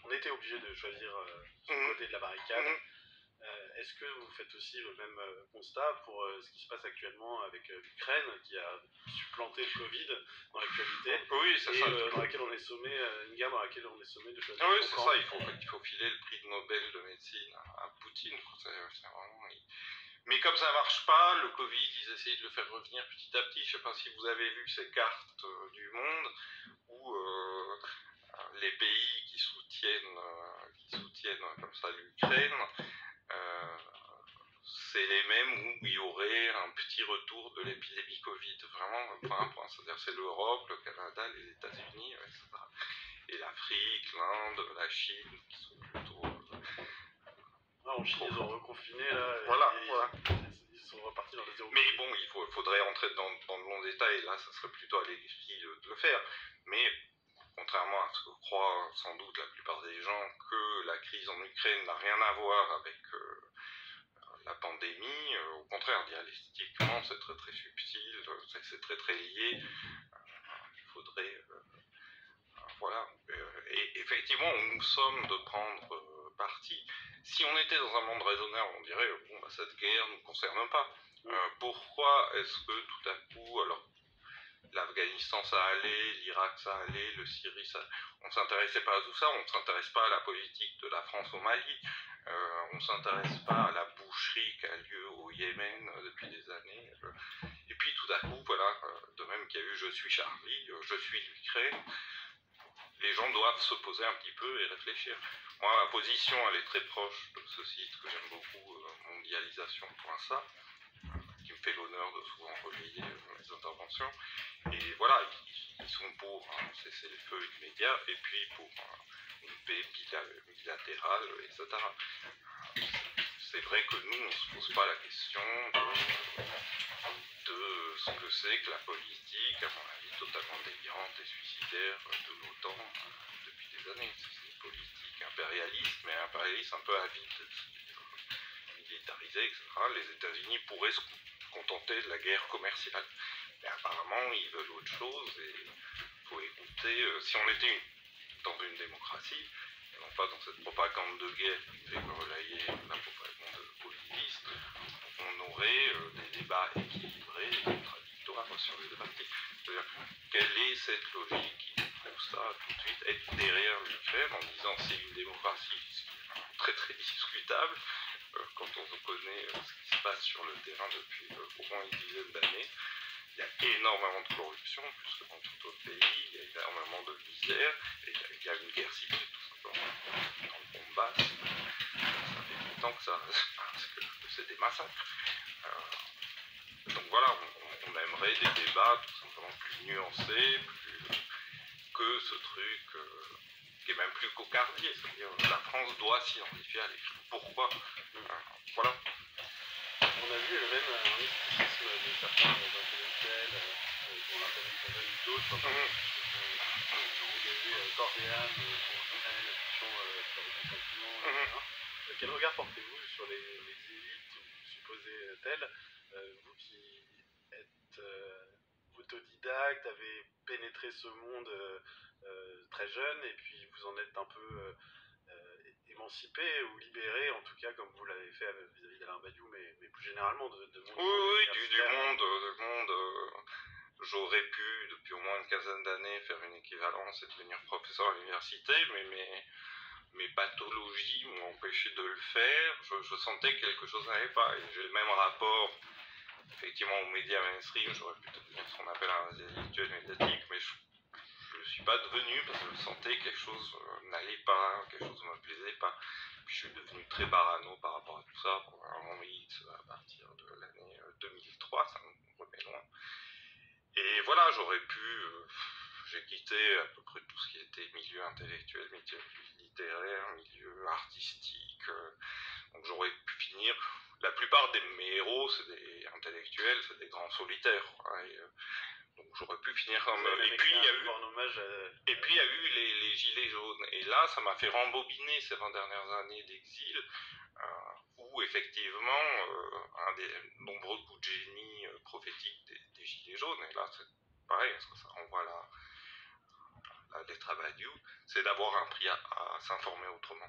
on était obligé de choisir son côté de la barricade. Est-ce que vous faites aussi le même constat pour ce qui se passe actuellement avec l'Ukraine, qui a supplanté le Covid dans l'actualité, oui, c'est ça. Dans laquelle on est sommé, une guerre dans laquelle on est sommé de choisir oui, son c'est camp. ça, il faut filer le prix de Nobel de médecine à Poutine. C'est vraiment... Mais comme ça marche pas, le Covid, ils essayent de le faire revenir petit à petit. Je sais pas si vous avez vu ces cartes du monde où les pays qui soutiennent comme ça l'Ukraine, c'est les mêmes où il y aurait un petit retour de l'épidémie Covid, vraiment point à point. C'est-à-dire c'est l'Europe, le Canada, les États-Unis, etc. Et l'Afrique, l'Inde, la Chine, qui sont plutôt... En Chine, ils ont reconfiné là. Voilà. Ils sont repartis dans les zéro. Mais bon, il faudrait entrer dans le long détail, là, ça serait plutôt à l'écrit de le faire. Mais contrairement à ce que croient sans doute la plupart des gens, que la crise en Ukraine n'a rien à voir avec la pandémie, au contraire, dialectiquement, c'est très très subtil, c'est très très lié. Il faudrait... voilà. Et effectivement, nous sommes de prendre parti. Si on était dans un monde raisonnable, on dirait, bon, bah, cette guerre ne nous concerne pas. Pourquoi est-ce que tout à coup, alors l'Afghanistan ça allait, l'Irak ça allait, le Syrie ça... On ne s'intéressait pas à tout ça, on ne s'intéresse pas à la politique de la France au Mali, on ne s'intéresse pas à la boucherie qui a lieu au Yémen depuis des années. Et puis tout à coup, voilà, de même qu'il y a eu Je suis Charlie, je suis l'Ukraine, les gens doivent se poser un petit peu et réfléchir. Moi, ma position, elle est très proche de ce site que j'aime beaucoup, mondialisation.ça, qui me fait l'honneur de souvent relayer mes interventions. Et voilà, ils sont pour un cessez-le-feu immédiat et puis pour une paix bilatérale, etc. C'est vrai que nous, on ne se pose pas la question de ce que c'est que la politique, à mon avis, totalement délirante et suicidaire de l'OTAN depuis des années. C'est une politique impérialiste, mais impérialiste un peu avide, militarisée, etc. Les États-Unis pourraient se contenter de la guerre commerciale. Mais apparemment, ils veulent autre chose et il faut écouter. Si on était dans une démocratie, et non pas dans cette propagande de guerre qui fait relayer la propagande politiste, on aurait des débats équilibrés et contradictoires sur les deux parties. C'est-à-dire, quelle est cette logique qui pousse ça tout de suite, être derrière l'Ukraine en disant c'est une démocratie, c'est très très discutable, quand on connaît ce qui se passe sur le terrain depuis au moins une dizaine d'années. Il y a énormément de corruption, plus que dans tout autre pays, il y a énormément de misère, et il y a une guerre civile, tout simplement, dans le Donbass. Ça fait longtemps que c'est des massacres. Donc voilà, on aimerait des débats tout simplement plus nuancés, que ce truc qui est même plus cocardier, c'est-à-dire la France doit s'identifier à l'écrit. Pourquoi voilà. On a vu le même mysticisme de certains intellectuels, qu'on appelle d'autres, ont engagé Cordiane pour entraîner la discussion sur le consentement, etc. Quel regard portez-vous sur les élites, supposées telles, vous qui êtes autodidacte, avez pénétré ce monde très jeune, et puis vous en êtes un peu émancipé ou libéré, en tout cas comme vous l'avez fait vis-à-vis d'Alain Badiou, mais plus généralement de monde. Oui, du monde. J'aurais pu, depuis au moins une quinzaine d'années, faire une équivalence et devenir professeur à l'université, mais mes pathologies m'ont empêché de le faire. Je sentais que quelque chose n'allait pas. Et j'ai le même rapport, effectivement, aux médias mainstream. J'aurais pu devenir ce qu'on appelle un intellectuel médiatique, mais je ne le suis pas devenu parce que je sentais que quelque chose n'allait pas, quelque chose ne me plaisait pas. Puis je suis devenu très parano par rapport à tout ça, probablement à partir de l'année 2003, ça me remet loin. Et voilà, j'aurais pu, j'ai quitté à peu près tout ce qui était milieu intellectuel, milieu littéraire, milieu artistique, donc j'aurais pu finir, la plupart de mes héros, c'est des intellectuels, c'est des grands solitaires, donc j'aurais pu finir comme... Et puis il y a eu les gilets jaunes, et là ça m'a fait rembobiner ces 20 dernières années d'exil, où effectivement un des nombreux coups de génie prophétiques des gilets jaunes, et là c'est pareil, parce que ça renvoie à la d'être à value, c'est d'avoir appris à s'informer autrement.